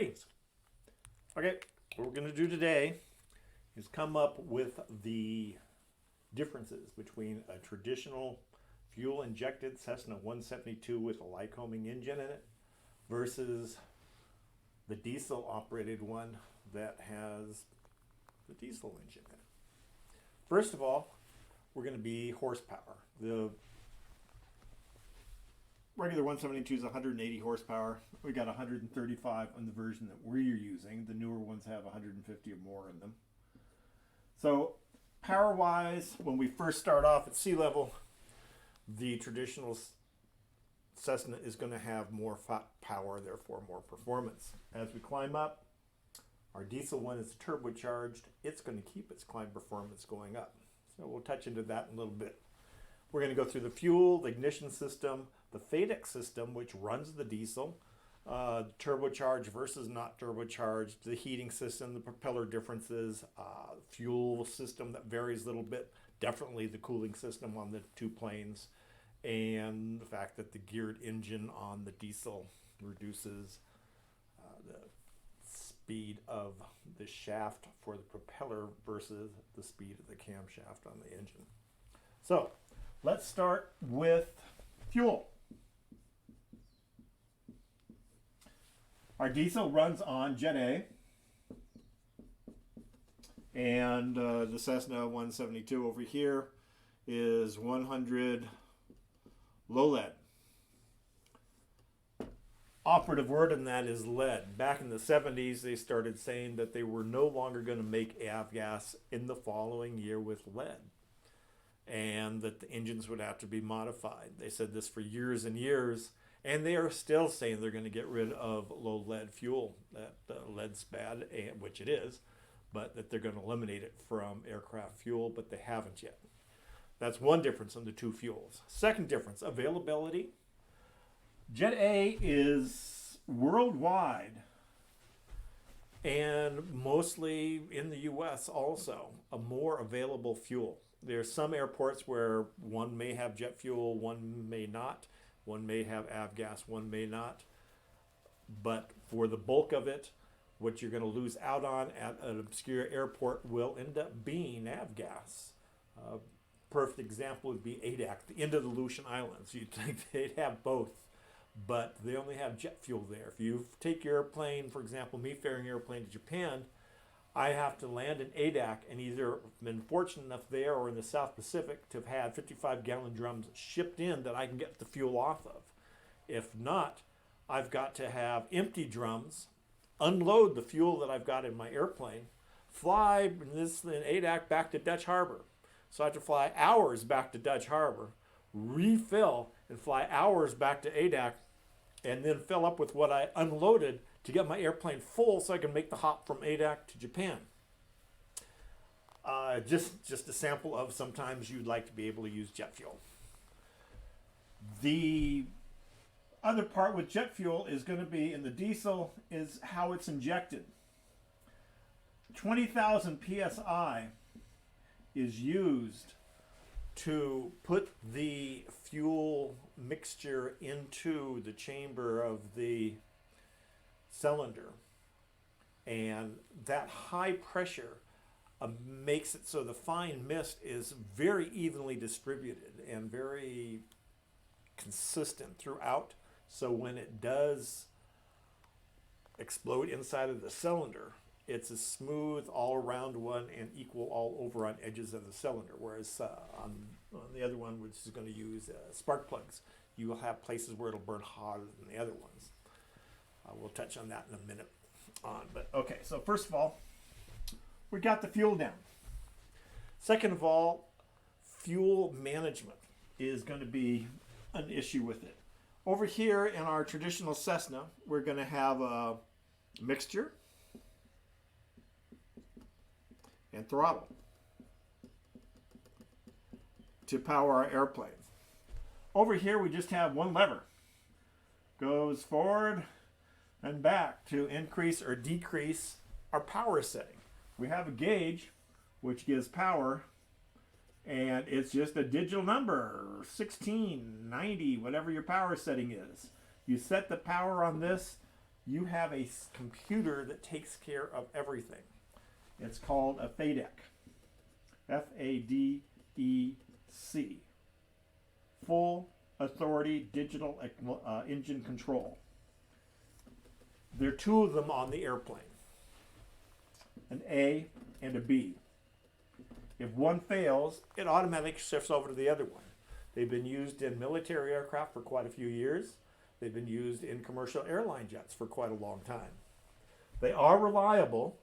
Greetings. Okay, what we're going to do today is come up with the differences between a traditional fuel injected Cessna 172 with a Lycoming engine in it versus the diesel operated one that has the diesel engine in it. First of all, we're going to be horsepower. The regular 172 is 180 horsepower. We got 135 on the version that we're using. The newer ones have 150 or more in them. So power wise, when we first start off at sea level, the traditional Cessna is going to have more power, therefore more performance. As we climb up, our diesel one is turbocharged. It's going to keep its climb performance going up. So we'll touch into that in a little bit. We're going to go through the fuel, the ignition system, the FADEC system, which runs the diesel, turbocharged versus not turbocharged, the heating system, the propeller differences, fuel system that varies a little bit, definitely the cooling system on the two planes, and the fact that the geared engine on the diesel reduces the speed of the shaft for the propeller versus the speed of the camshaft on the engine. So let's start with fuel. Our diesel runs on Jet A, and the Cessna 172 over here is 100 low lead. Operative word in that is lead. Back in the 70s, they started saying that they were no longer going to make avgas in the following year with lead, and that the engines would have to be modified. They said this for years and years, and they are still saying they're going to get rid of low lead fuel, that lead's bad, which it is, but that they're going to eliminate it from aircraft fuel, but they haven't yet. That's one difference in the two fuels. Second difference, availability. Jet A is worldwide and mostly in the US also a more available fuel. There's some airports where one may have jet fuel, one may not. One may have avgas, one may not. But for the bulk of it, what you're going to lose out on at an obscure airport will end up being avgas. Perfect example would be ADAC, the end of the Aleutian Islands. You'd think they'd have both, but they only have jet fuel there. If you take your airplane, for example, me ferrying an airplane to Japan, I have to land in ADAC and either been fortunate enough there or in the South Pacific to have had 55-gallon drums shipped in that I can get the fuel off of. If not, I've got to have empty drums, unload the fuel that I've got in my airplane, fly in ADAC back to Dutch Harbor. So I have to fly hours back to Dutch Harbor, refill, and fly hours back to ADAC, and then fill up with what I unloaded to get my airplane full so I can make the hop from ADAC to Japan. Just a sample of sometimes you'd like to be able to use jet fuel. The other part with jet fuel is going to be in the diesel is how it's injected. 20,000 psi is used to put the fuel mixture into the chamber of the cylinder, and that high pressure makes it so the fine mist is very evenly distributed and very consistent throughout, so when it does explode inside of the cylinder, it's a smooth all around one and equal all over on edges of the cylinder, whereas on the other one, which is going to use spark plugs, you will have places where it'll burn hotter than the other ones. We'll touch on that in a minute on. But okay, so first of all, we got the fuel down. Second of all, fuel management is going to be an issue with it. Over here in our traditional Cessna, we're going to have a mixture and throttle to power our airplane. Over here, we just have one lever. Goes forward and back to increase or decrease our power setting. We have a gauge which gives power, and it's just a digital number, 16, 90, whatever your power setting is. You set the power on this you have a computer that takes care of everything. It's called a FADEC. F-A-D-E-C. Full Authority Digital Engine Control. There are two of them on the airplane, an A and a B. If one fails, it automatically shifts over to the other one. They've been used in military aircraft for quite a few years. They've been used in commercial airline jets for quite a long time. They are reliable,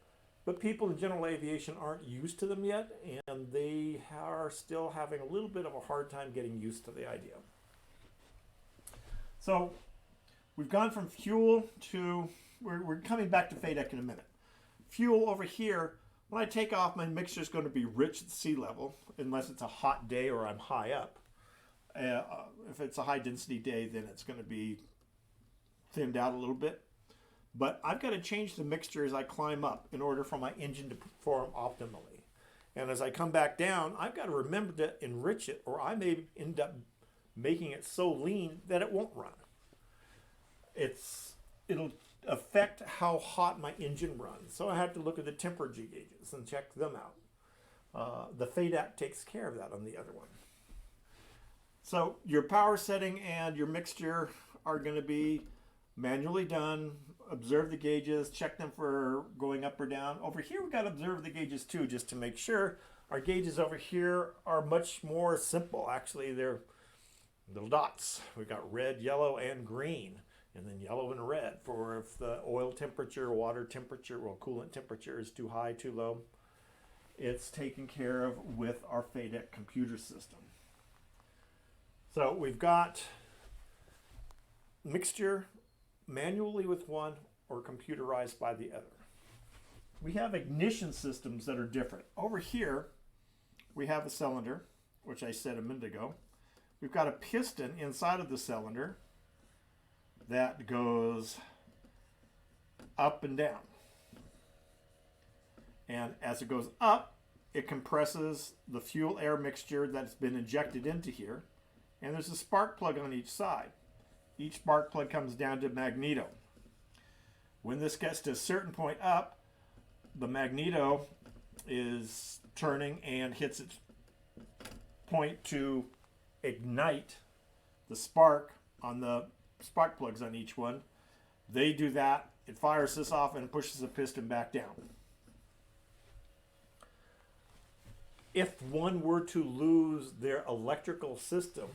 but people in general aviation aren't used to them yet, and they are still having a little bit of a hard time getting used to the idea. So we've gone from fuel to, we're coming back to FADEC in a minute. Fuel over here, when I take off, my mixture is going to be rich at sea level, unless it's a hot day or I'm high up. If it's a high density day, then it's going to be thinned out a little bit. But I've got to change the mixture as I climb up in order for my engine to perform optimally. And as I come back down, I've got to remember to enrich it, or I may end up making it so lean that it won't run. It'll affect how hot my engine runs. So I have to look at the temperature gauges and check them out. The FADEC takes care of that on the other one. So your power setting and your mixture are going to be manually done. Observe the gauges, check them for going up or down. Over here we've got to observe the gauges too, just to make sure. Our gauges over here are much more simple. Actually, they're little dots. We've got red, yellow, and green, and then yellow and red for if the oil temperature, water temperature, or coolant temperature is too high, too low. It's taken care of with our FADEC computer system. So we've got mixture manually with one or computerized by the other. We have ignition systems that are different. Over here, we have a cylinder, which I said a minute ago. We've got a piston inside of the cylinder that goes up and down. And as it goes up, it compresses the fuel-air mixture that's been injected into here. And there's a spark plug on each side. Each spark plug comes down to magneto. When this gets to a certain point up, the magneto is turning and hits its point to ignite the spark on the spark plugs on each one. They do that. It fires this off and pushes the piston back down. If one were to lose their electrical system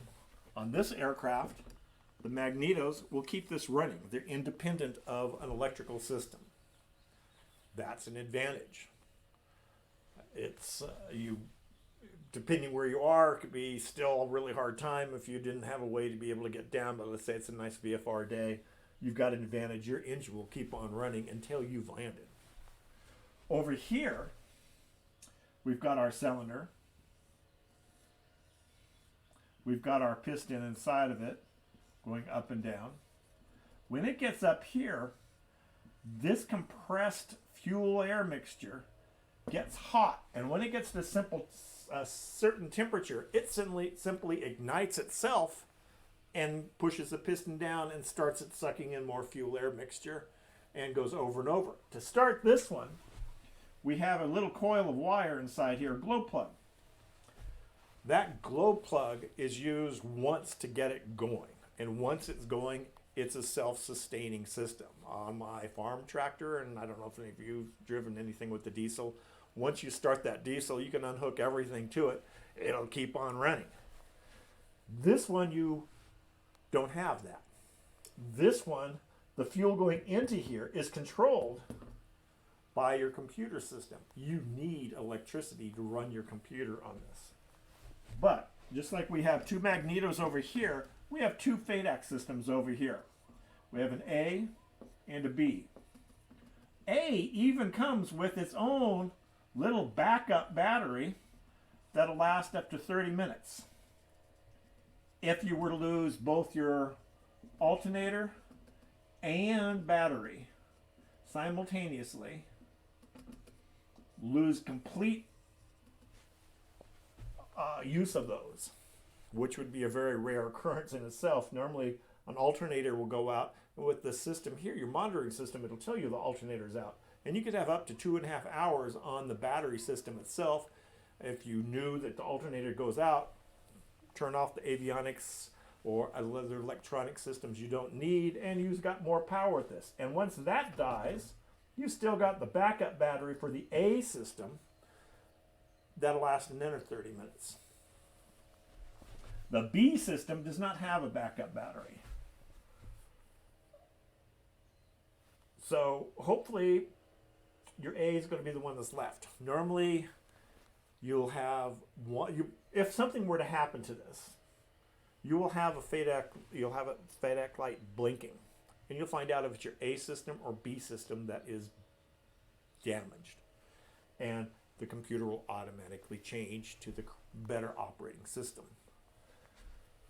on this aircraft, the magnetos will keep this running. They're independent of an electrical system. That's an advantage. It's depending where you are, it could be still a really hard time if you didn't have a way to be able to get down, but let's say it's a nice VFR day, you've got an advantage. Your engine will keep on running until you've landed. Over here, we've got our cylinder. We've got our piston inside of it going up and down. When it gets up here, this compressed fuel-air mixture gets hot. And when it gets to a certain temperature, it simply ignites itself and pushes the piston down and starts it sucking in more fuel-air mixture and goes over and over. To start this one, we have a little coil of wire inside here, a glow plug. That glow plug is used once to get it going. And once it's going, it's a self-sustaining system. On my farm tractor, and I don't know if any of you have driven anything with the diesel, once you start that diesel, you can unhook everything to it. It'll keep on running. This one, you don't have that. This one, the fuel going into here is controlled by your computer system. You need electricity to run your computer on this. But just like we have two magnetos over here, we have two FADEC systems over here. We have an A and a B. A even comes with its own little backup battery that'll last up to 30 minutes. If you were to lose both your alternator and battery simultaneously, lose complete use of those, which would be a very rare occurrence in itself. Normally, an alternator will go out And with the system here, your monitoring system, it'll tell you the alternator's out. And you could have up to 2.5 hours on the battery system itself. If you knew that the alternator goes out, turn off the avionics or other electronic systems you don't need, and you've got more power with this. And once that dies, you still got the backup battery for the A system that'll last another 30 minutes. The B system does not have a backup battery. So hopefully your A is going to be the one that's left. Normally you'll have one, if something were to happen to this, you will have a FADEC light blinking, and you'll find out if it's your A system or B system that is damaged, and the computer will automatically change to the better operating system.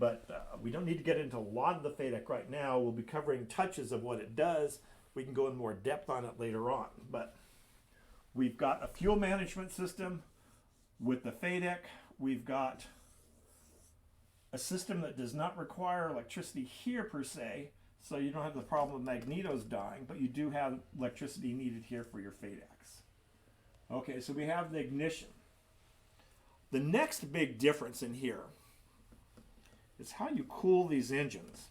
But we don't need to get into a lot of the FADEC right now. We'll be covering touches of what it does. We can go in more depth on it later on. But we've got a fuel management system with the FADEC. We've got a system that does not require electricity here per se, so you don't have the problem of magnetos dying, but you do have electricity needed here for your FADECs. Okay, so we have the ignition. The next big difference in here is how you cool these engines.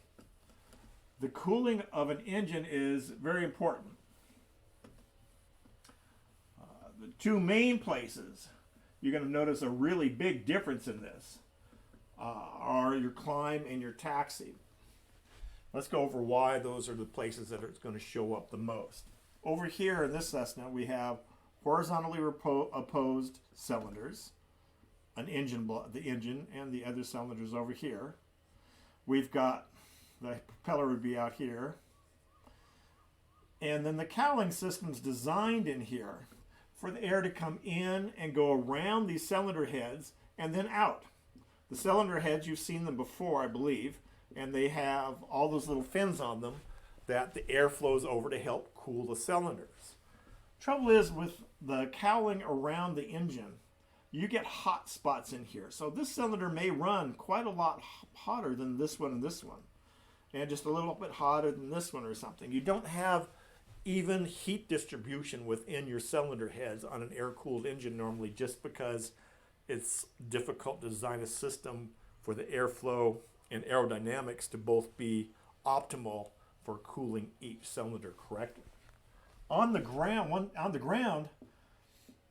The cooling of an engine is very important. The two main places you're going to notice a really big difference in this are your climb and your taxi. Let's go over why those are the places that are going to show up the most. Over here in this Cessna, we have horizontally opposed cylinders, the engine and the other cylinders over here. We've got the propeller would be out here. And then the cowling system's designed in here for the air to come in and go around these cylinder heads and then out. The cylinder heads, you've seen them before, I believe, and they have all those little fins on them that the air flows over to help cool the cylinders. Trouble is with the cowling around the engine, you get hot spots in here. So this cylinder may run quite a lot hotter than this one and this one, and just a little bit hotter than this one or something. You don't have even heat distribution within your cylinder heads on an air-cooled engine normally, just because it's difficult to design a system for the airflow and aerodynamics to both be optimal for cooling each cylinder correctly. On the ground,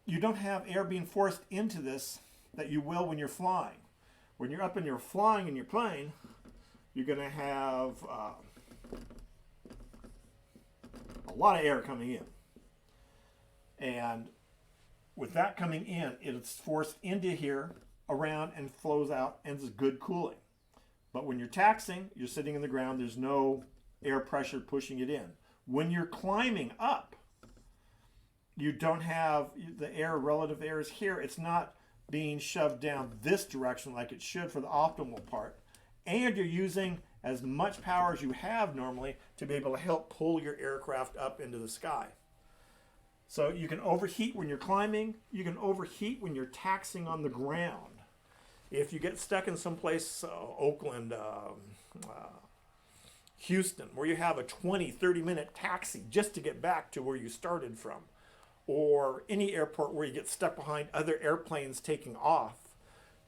you don't have air being forced into this that you will when you're flying. When you're up and you're flying in your plane, you're going to have a lot of air coming in. And with that coming in, it's forced into here, around, and flows out, and it's good cooling. But when you're taxiing, you're sitting in the ground, there's no air pressure pushing it in. When you're climbing up, you don't have the air, relative air is here. It's not being shoved down this direction like it should for the optimal part. And you're using as much power as you have normally to be able to help pull your aircraft up into the sky. So you can overheat when you're climbing. You can overheat when you're taxiing on the ground. If you get stuck in someplace, Oakland, Houston, where you have a 20, 30-minute taxi just to get back to where you started from, or any airport where you get stuck behind other airplanes taking off,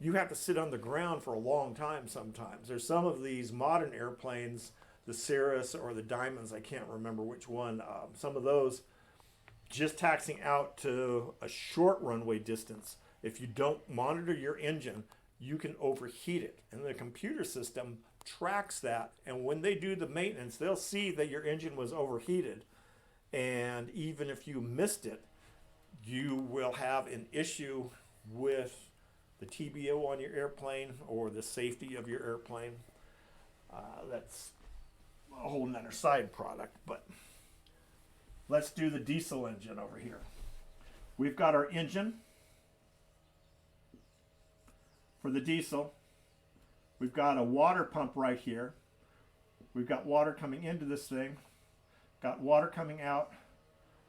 you have to sit on the ground for a long time sometimes. There's some of these modern airplanes, the Cirrus or the Diamonds, I can't remember which one, some of those, just taxiing out to a short runway distance, if you don't monitor your engine, you can overheat it. And the computer system tracks that, and when they do the maintenance, they'll see that your engine was overheated. And even if you missed it, you will have an issue with the TBO on your airplane or the safety of your airplane. That's a whole nother side product, but let's do the diesel engine over here. We've got our engine for the diesel. We've got a water pump right here. We've got water coming into this thing. Got water coming out.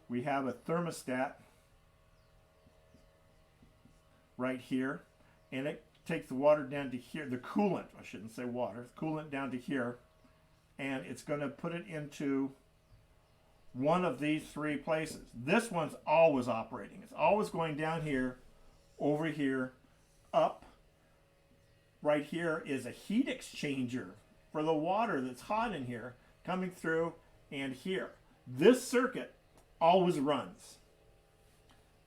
We have a thermostat right here, and it takes the water down to here, the coolant, I shouldn't say water, coolant down to here, and it's going to put it into one of these three places. This one's always operating. It's always going down here, over here, up. Right here is a heat exchanger for the water that's hot in here, coming through, and here. This circuit always runs.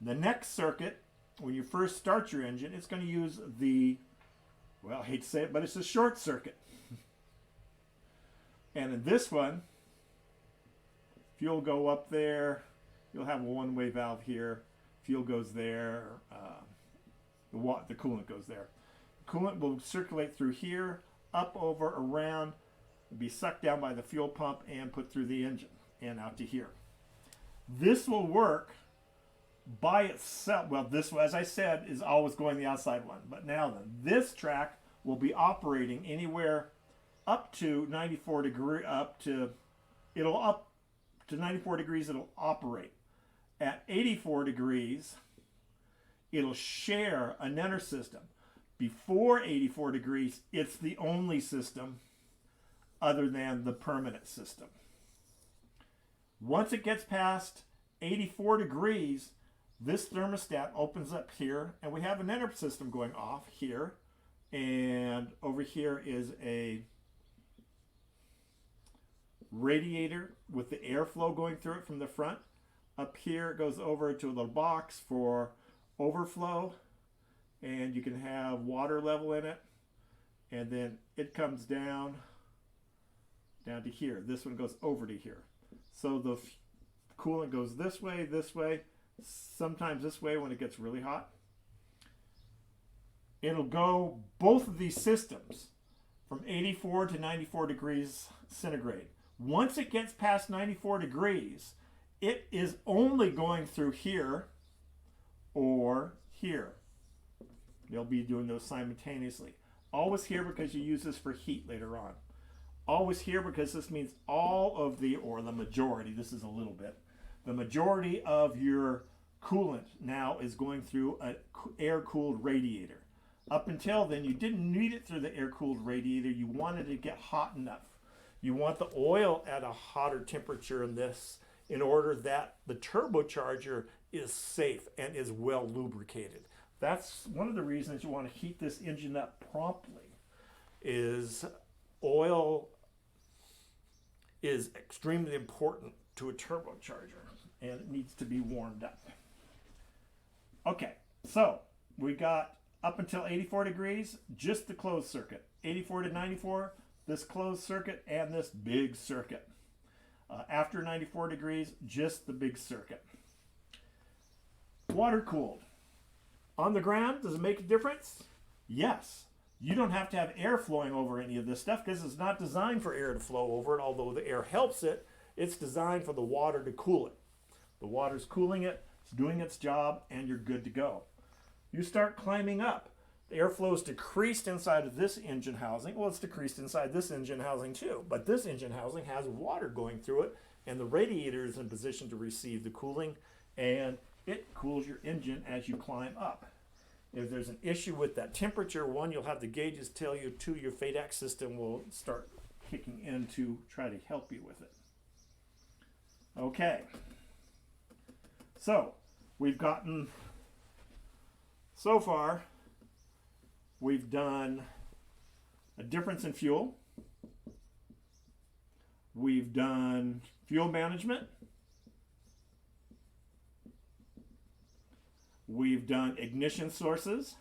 The next circuit, when you first start your engine, it's going to use the, well, I hate to say it, but it's a short circuit. And in this one, fuel go up there. You'll have a one-way valve here. Fuel goes there. The coolant goes there. The coolant will circulate through here, up, over, around, be sucked down by the fuel pump and put through the engine and out to here. This will work by itself. Well, this, as I said, is always going the outside one. But now then, this track will be operating anywhere up to 94 degrees, up to 94 degrees it'll operate. At 84 degrees, it'll share another system. Before 84 degrees, it's the only system other than the permanent system. Once it gets past 84 degrees, this thermostat opens up here, and we have another system going off here, and over here is a radiator with the airflow going through it from the front. Up here it goes over to a little box for overflow, and you can have water level in it, and then it comes down to here. This one goes over to here. So the coolant goes this way, sometimes this way when it gets really hot. It'll go both of these systems from 84 to 94 degrees centigrade. Once it gets past 94 degrees, it is only going through here or here. They'll be doing those simultaneously. Always here because you use this for heat later on. Always here because this means all of the, or the majority, this is a little bit, the majority of your coolant now is going through an air-cooled radiator. Up until then, you didn't need it through the air-cooled radiator. You wanted to get hot enough. You want the oil at a hotter temperature in this in order that the turbocharger is safe and is well lubricated. That's one of the reasons you want to heat this engine up promptly, is oil is extremely important to a turbocharger, and it needs to be warmed up. Okay, so we got up until 84 degrees, just the closed circuit. 84 to 94, this closed circuit and this big circuit. After 94 degrees, just the big circuit. Water cooled. On the ground, does it make a difference? Yes. You don't have to have air flowing over any of this stuff because it's not designed for air to flow over it, although the air helps it. It's designed for the water to cool it. The water's cooling it, it's doing its job, and you're good to go. You start climbing up. The airflow is decreased inside of this engine housing. Well, it's decreased inside this engine housing too, but this engine housing has water going through it, and the radiator is in position to receive the cooling, and it cools your engine as you climb up. If there's an issue with that temperature, one, you'll have the gauges tell you, two, your FADEC system will start kicking in to try to help you with it. Okay. So, we've gotten, so far, we've done a difference in fuel. We've done fuel management. We've done ignition sources.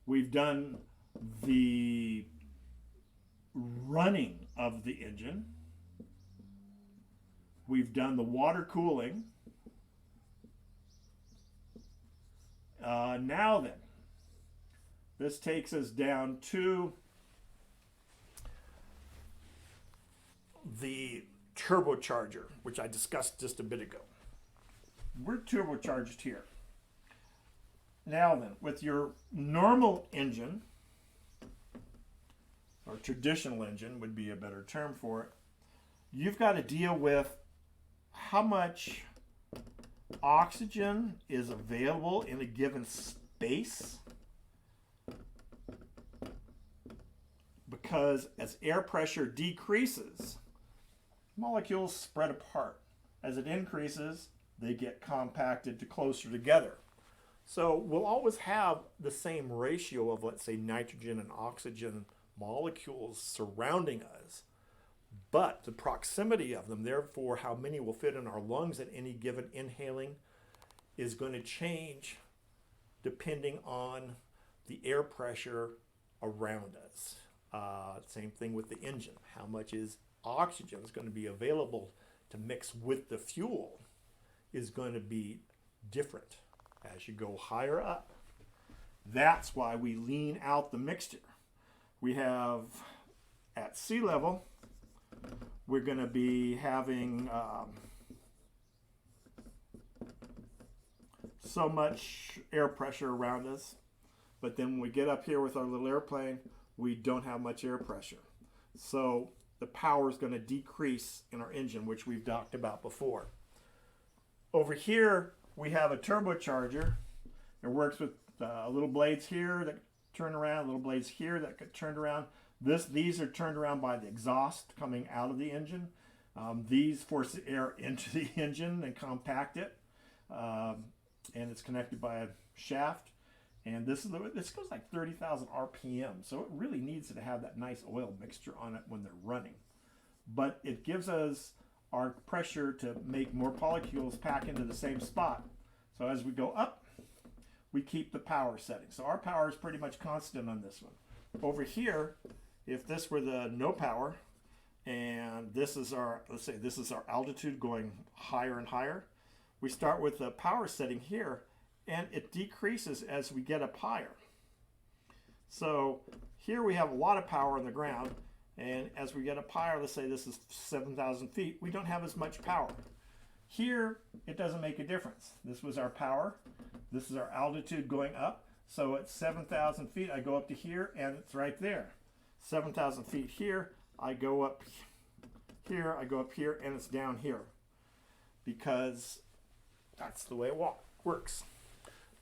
We've done the running of the engine. We've done the water cooling. Now then, this takes us down to the turbocharger, which I discussed just a bit ago. We're turbocharged here. Now then, with your normal engine, or traditional engine would be a better term for it, you've got to deal with how much oxygen is available in a given space, because as air pressure decreases, molecules spread apart. As it increases, they get compacted to closer together. So we'll always have the same ratio of, let's say, nitrogen and oxygen molecules surrounding us, but the proximity of them, therefore how many will fit in our lungs at any given inhaling, is going to change depending on the air pressure around us. Same thing with the engine. How much is oxygen is going to be available to mix with the fuel is going to be different as you go higher up. That's why we lean out the mixture. We have at sea level, we're going to be having so much air pressure around us, but then when we get up here with our little airplane, we don't have much air pressure. So the power is going to decrease in our engine, which we've talked about before. Over here, we have a turbocharger. It works with little blades here that turn around, little blades here that get turned around. These are turned around by the exhaust coming out of the engine. These force the air into the engine and compact it. And it's connected by a shaft. And this goes like 30,000 RPM, so it really needs to have that nice oil mixture on it when they're running. But it gives us our pressure to make more molecules pack into the same spot. So as we go up, we keep the power setting. So our power is pretty much constant on this one. Over here, if this were the no power, and this is our, let's say this is our altitude going higher and higher, we start with the power setting here, and it decreases as we get up higher. So here we have a lot of power on the ground, and as we get up higher, let's say this is 7,000 feet, we don't have as much power. Here, it doesn't make a difference. This was our power. This is our altitude going up. So at 7,000 feet, I go up to here, and it's right there. 7,000 feet here, I go up here, I go up here, and it's down here. Because that's the way it works.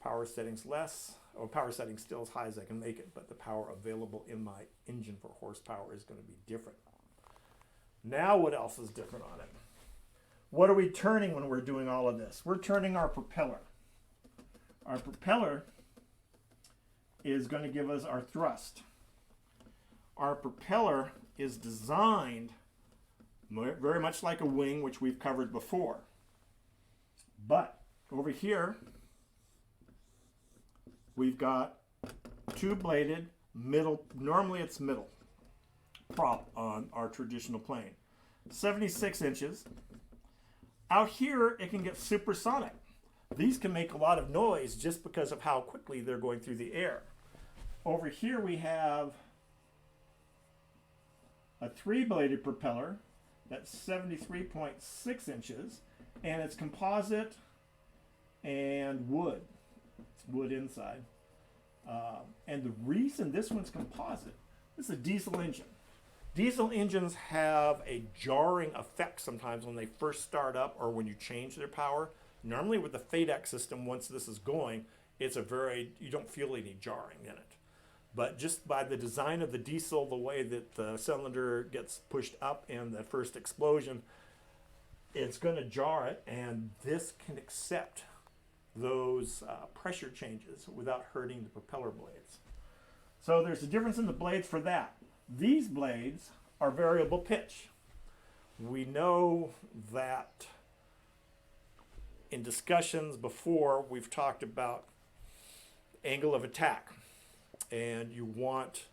Power settings less, or power settings still as high as I can make it, but the power available in my engine for horsepower is going to be different. Now what else is different on it? What are we turning when we're doing all of this? We're turning our propeller. Our propeller is going to give us our thrust. Our propeller is designed very much like a wing, which we've covered before. But over here, we've got two-bladed middle, normally it's middle, prop on our traditional plane. 76 inches. Out here, it can get supersonic. These can make a lot of noise just because of how quickly they're going through the air. Over here, we have a three-bladed propeller that's 73.6 inches, and it's composite and wood. It's wood inside. And the reason this one's composite, this is a diesel engine. Diesel engines have a jarring effect sometimes when they first start up or when you change their power. Normally with the FADEC system, once this is going, you don't feel any jarring in it. But just by the design of the diesel, the way that the cylinder gets pushed up in the first explosion, it's going to jar it, and this can accept those pressure changes without hurting the propeller blades. So there's a difference in the blades for that. These blades are variable pitch. We know that in discussions before, we've talked about angle of attack. And you want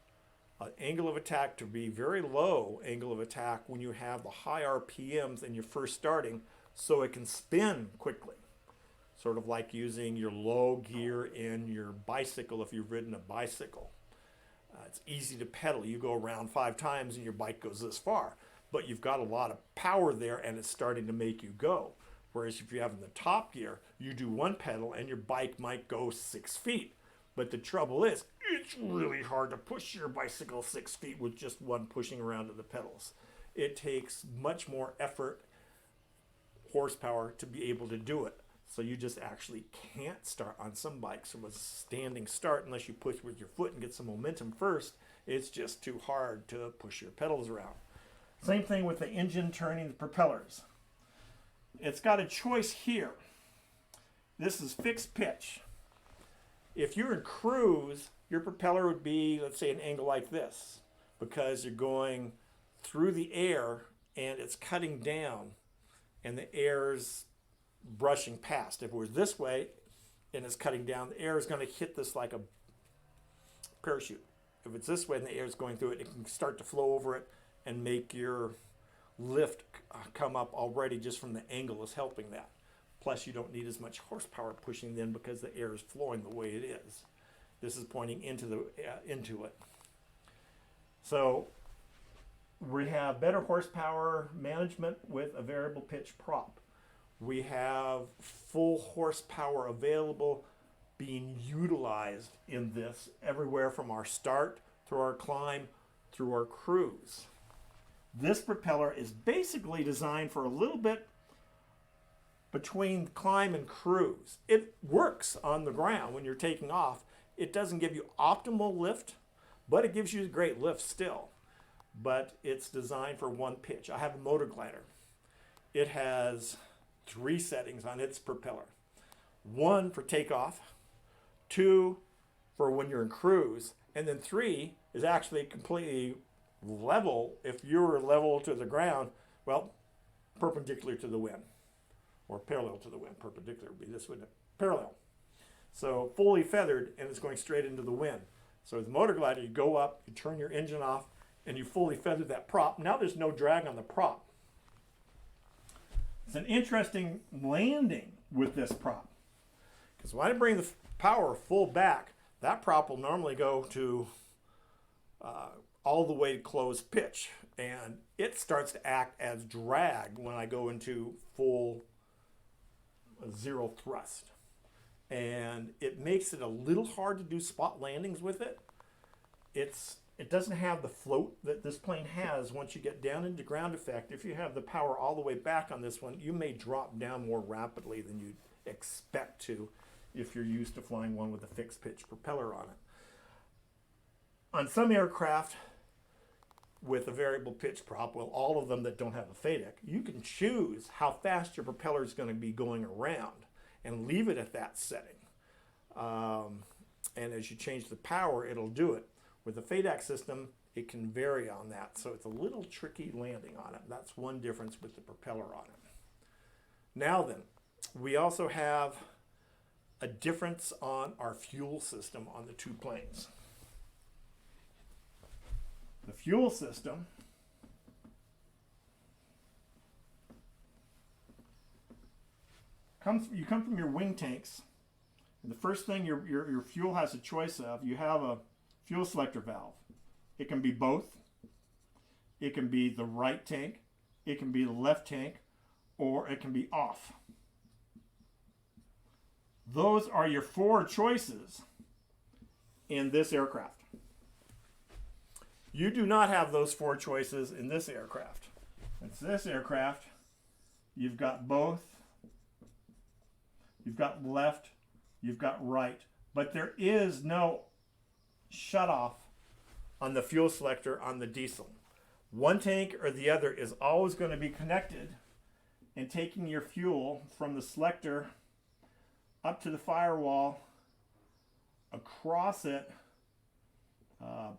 an angle of attack to be very low angle of attack when you have the high RPMs and you're first starting, so it can spin quickly. Sort of like using your low gear in your bicycle if you've ridden a bicycle. It's easy to pedal. You go around 5 times and your bike goes this far. But you've got a lot of power there and it's starting to make you go. Whereas if you have in the top gear, you do one pedal and your bike might go 6 feet. But the trouble is, it's really hard to push your bicycle 6 feet with just one pushing around to the pedals. It takes much more effort, horsepower, to be able to do it. So you just actually can't start on some bikes with a standing start unless you push with your foot and get some momentum first, It's just too hard to push your pedals around. Same thing with the engine turning the propellers. It's got a choice here. This is fixed pitch. If you're in cruise, your propeller would be, let's say, an angle like this, because you're going through the air and it's cutting down and the air's brushing past. If it was this way and it's cutting down, the air is going to hit this like a parachute. If it's this way and the air is going through it, it can start to flow over it and make your lift come up already just from the angle is helping that. Plus, you don't need as much horsepower pushing then because the air is flowing the way it is. This is pointing into it. So we have better horsepower management with a variable pitch prop. We have full horsepower available being utilized in this everywhere from our start through our climb through our cruise. This propeller is basically designed for a little bit between climb and cruise. It works on the ground when you're taking off. It doesn't give you optimal lift, but it gives you great lift still. But it's designed for one pitch. I have a motor glider. It has 3 settings on its propeller. 1 for takeoff, 2 for when you're in cruise, and then 3 is actually completely level. If you're level to the ground, well, perpendicular to the wind, or parallel to the wind. Perpendicular would be this, wouldn't it? Parallel. So fully feathered, and it's going straight into the wind. So with the motor glider, you go up, you turn your engine off, and you fully feather that prop. Now there's no drag on the prop. It's an interesting landing with this prop, because when I bring the power full back, that prop will normally go to all the way to closed pitch, and it starts to act as drag when I go into full zero thrust, and it makes it a little hard to do spot landings with it. It doesn't have the float that this plane has. Once you get down into ground effect, if you have the power all the way back on this one, you may drop down more rapidly than you'd expect to if you're used to flying one with a fixed pitch propeller on it. On some aircraft with a variable pitch prop, well, all of them that don't have a FADEC, you can choose how fast your propeller is going to be going around and leave it at that setting. And as you change the power, it'll do it. With the FADEC system, it can vary on that, so it's a little tricky landing on it. That's one difference with the propeller on it. Now then, we also have a difference on our fuel system on the 2 planes. The fuel system you come from your wing tanks, and the first thing your fuel has a choice of, you have a fuel selector valve. It can be both. It can be the right tank, it can be the left tank, or it can be off. Those are your 4 choices in this aircraft. You do not have those 4 choices in this aircraft. It's this aircraft, you've got both, you've got left, you've got right, but there is no shut off on the fuel selector on the diesel. One tank or the other is always going to be connected and taking your fuel from the selector up to the firewall, across it.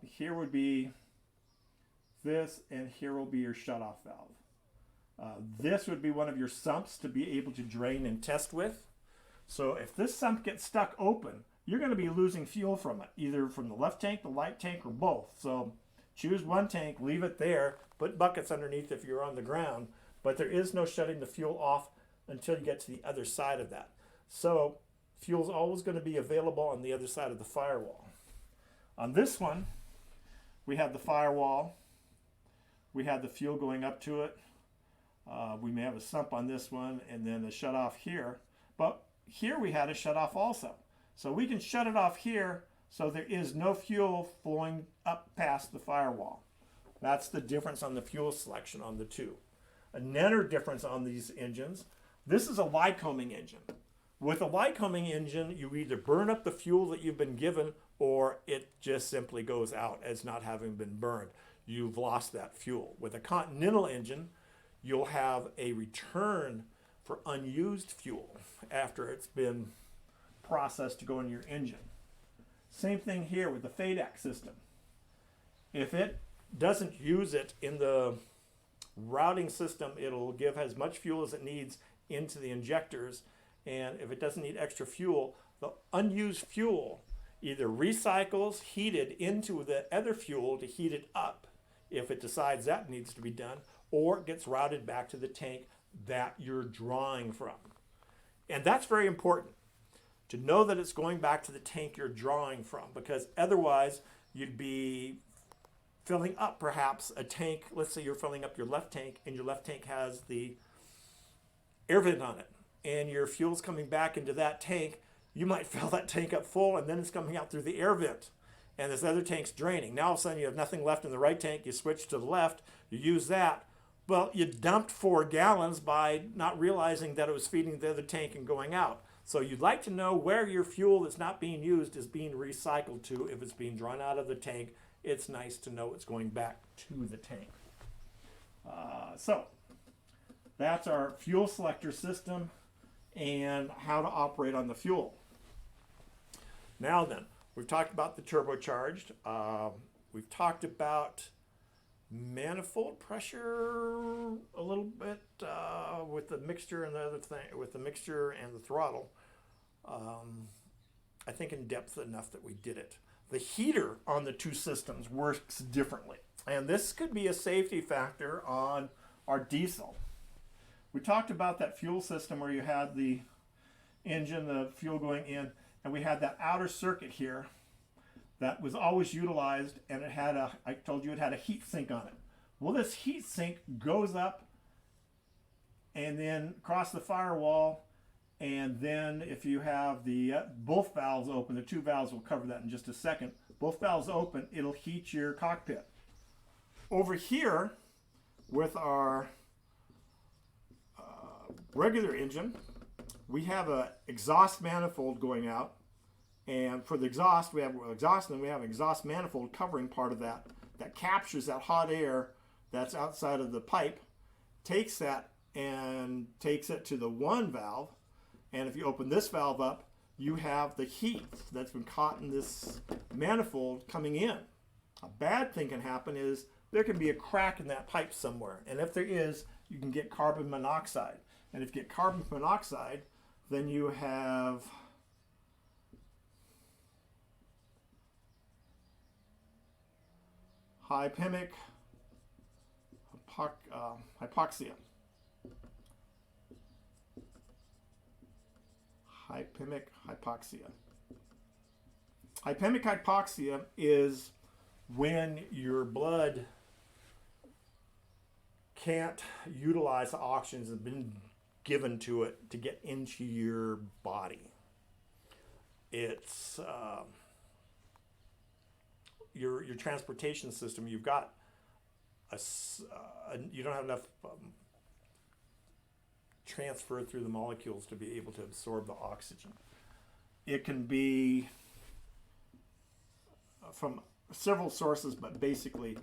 Here would be this, and here will be your shutoff valve. This would be one of your sumps to be able to drain and test with. So if this sump gets stuck open, you're going to be losing fuel from it, either from the left tank, the right tank, or both. So choose one tank, leave it there, put buckets underneath if you're on the ground, but there is no shutting the fuel off until you get to the other side of that. So fuel's always going to be available on the other side of the firewall. On this one, we have the firewall. We have the fuel going up to it. We may have a sump on this one and then a shut off here. But here we had a shut off also. So we can shut it off here so there is no fuel flowing up past the firewall. That's the difference on the fuel selection on the 2. Another difference on these engines, this is a Lycoming engine. With a Lycoming engine, you either burn up the fuel that you've been given or it just simply goes out as not having been burned. You've lost that fuel. With a Continental engine, you'll have a return for unused fuel after it's been processed to go in your engine. Same thing here with the FADEC system. If it doesn't use it in the routing system, it'll give as much fuel as it needs into the injectors, and if it doesn't need extra fuel, the unused fuel either recycles, heated into the other fuel to heat it up if it decides that needs to be done, or it gets routed back to the tank that you're drawing from. And that's very important to know that it's going back to the tank you're drawing from, because otherwise you'd be filling up perhaps a tank. Let's say you're filling up your left tank and your left tank has the air vent on it, and your fuel's coming back into that tank. You might fill that tank up full, and then it's coming out through the air vent, and this other tank's draining. Now all of a sudden you have nothing left in the right tank. You switch to the left, you use that. Well, you dumped 4 gallons by not realizing that it was feeding the other tank and going out. So you'd like to know where your fuel that's not being used is being recycled to. If it's being drawn out of the tank, it's nice to know it's going back to the tank. So that's our fuel selector system and how to operate on the fuel. Now then, we've talked about the turbocharged. We've talked about manifold pressure a little bit with the mixture and the other thing, with the mixture and the throttle. I think in depth enough that we did it. The heater on the two systems works differently, and this could be a safety factor on our diesel. We talked about that fuel system where you had the engine, the fuel going in, and we had that outer circuit here that was always utilized, and it had I told you it had a heat sink on it. Well, this heat sink goes up and then across the firewall, and then if you have the both valves open, the two valves, will cover that in just a second, both valves open, it'll heat your cockpit. Over here with our regular engine, we have an exhaust manifold going out, and for the exhaust we have exhaust, and then we have an exhaust manifold covering part of that captures that hot air that's outside of the pipe, takes that and takes it to the one valve, and if you open this valve up, you have the heat that's been caught in this manifold coming in. A bad thing can happen is there can be a crack in that pipe somewhere, and if there is, you can get carbon monoxide. And if you get carbon monoxide, then you have hypemic hypoxia. Hypemic hypoxia. Hypemic hypoxia is when your blood can't utilize the oxygen that's been given to it to get into your body. It's your transportation system. You've got you don't have enough transfer through the molecules to be able to absorb the oxygen. It can be from several sources, but basically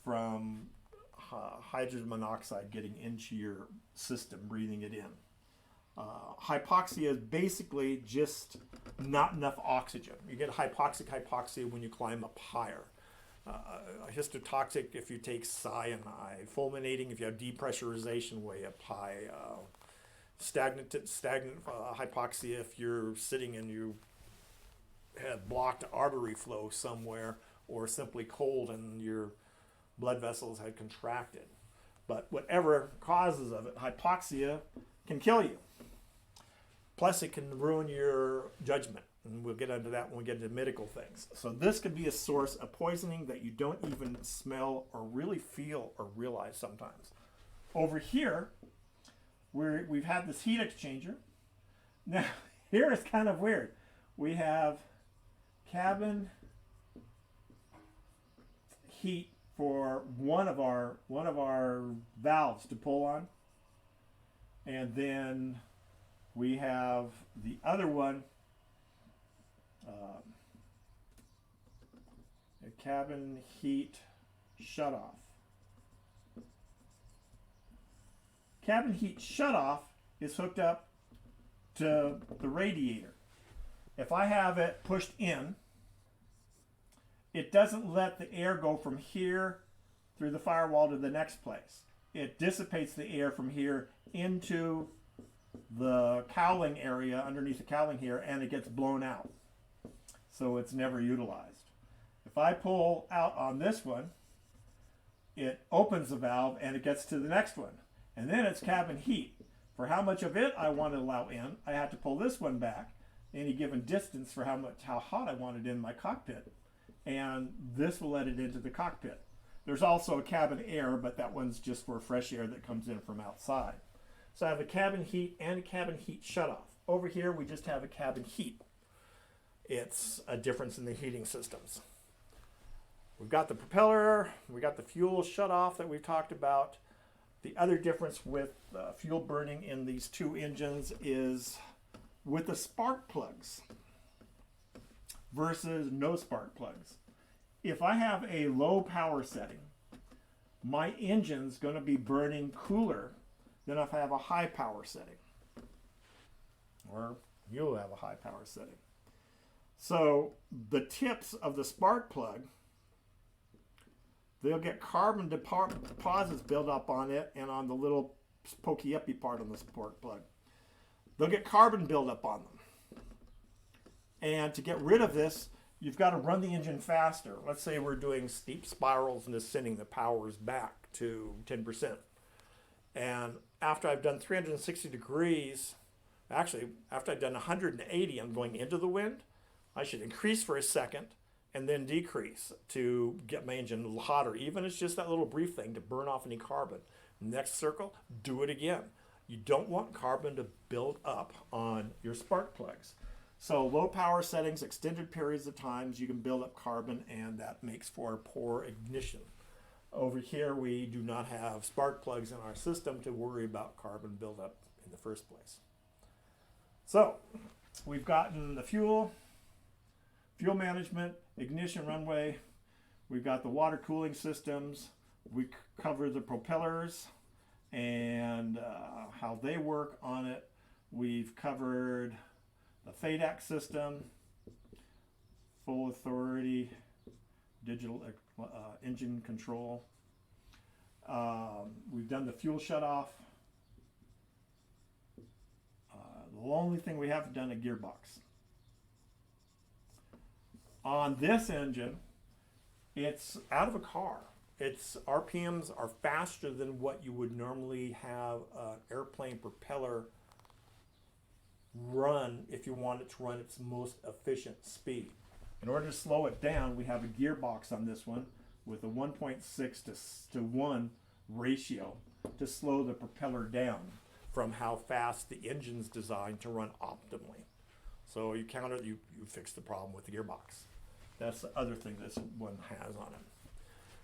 from hydrogen monoxide getting into your system, breathing it in. Hypoxia is basically just not enough oxygen. You get hypoxia when you climb up higher. Histotoxic if you take cyanide. Fulminating if you have depressurization way up high. Stagnant hypoxia if you're sitting and you have blocked artery flow somewhere, or simply cold and your blood vessels had contracted. But whatever causes of it, hypoxia can kill you. Plus it can ruin your judgment, and we'll get into that when we get into medical things. So this could be a source of poisoning that you don't even smell or really feel or realize sometimes. Over here, we've had this heat exchanger. Now, here it's kind of weird. We have cabin heat for one of our valves to pull on, and then we have the other one cabin heat shutoff. Cabin heat shutoff is hooked up to the radiator. If I have it pushed in, it doesn't let the air go from here through the firewall to the next place. It dissipates the air from here into the cowling area underneath the cowling here, and it gets blown out. So it's never utilized. If I pull out on this one, it opens the valve and it gets to the next one. And then it's cabin heat. For how much of it I want to allow in, I have to pull this one back any given distance for how hot I want it in my cockpit. And this will let it into the cockpit. There's also a cabin air, but that one's just for fresh air that comes in from outside. So I have a cabin heat and a cabin heat shutoff. Over here we just have a cabin heat. It's a difference in the heating systems. We've got the propeller, we got the fuel shutoff that we've talked about. The other difference with fuel burning in these two engines is with the spark plugs versus no spark plugs. If I have a low power setting, my engine's going to be burning cooler than if I have a high power setting. Or you'll have a high power setting. So the tips of the spark plug, they'll get carbon deposits built up on it and on the little pokey-uppy part on the spark plug. They'll get carbon buildup on them. And to get rid of this, you've got to run the engine faster. Let's say we're doing steep spirals and just sending the powers back to 10%. And after I've done 360 degrees, actually, after I've done 180, I'm going into the wind. I should increase for a second and then decrease to get my engine a little hotter, even if it's just that little brief thing to burn off any carbon. Next circle, do it again. You don't want carbon to build up on your spark plugs. So low power settings, extended periods of times, you can build up carbon, and that makes for poor ignition. Over here, we do not have spark plugs in our system to worry about carbon buildup in the first place. So we've gotten the fuel management, ignition runway. We've got the water cooling systems. We cover the propellers and how they work on it. We've covered the FADAC system, full authority, digital engine control. We've done the fuel shutoff. The only thing we haven't done a gearbox. On this engine, it's out of a car. Its RPMs are faster than what you would normally have an airplane propeller run if you want it to run its most efficient speed. In order to slow it down, we have a gearbox on this one with a 1.6 to 1 ratio to slow the propeller down from how fast the engine's designed to run optimally. So you counter, you fix the problem with the gearbox. That's the other thing this one has on it.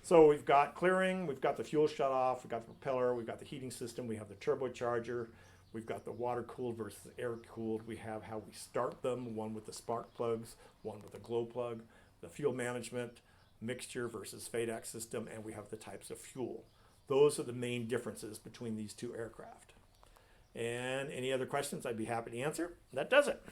So we've got clearing, we've got the fuel shut off, we've got the propeller, we've got the heating system, we have the turbocharger, we've got the water cooled versus air cooled. We have how we start them, one with the spark plugs, one with a glow plug, the fuel management, mixture versus FADAC system, and we have the types of fuel. Those are the main differences between these two aircraft. And any other questions, I'd be happy to answer. That does it.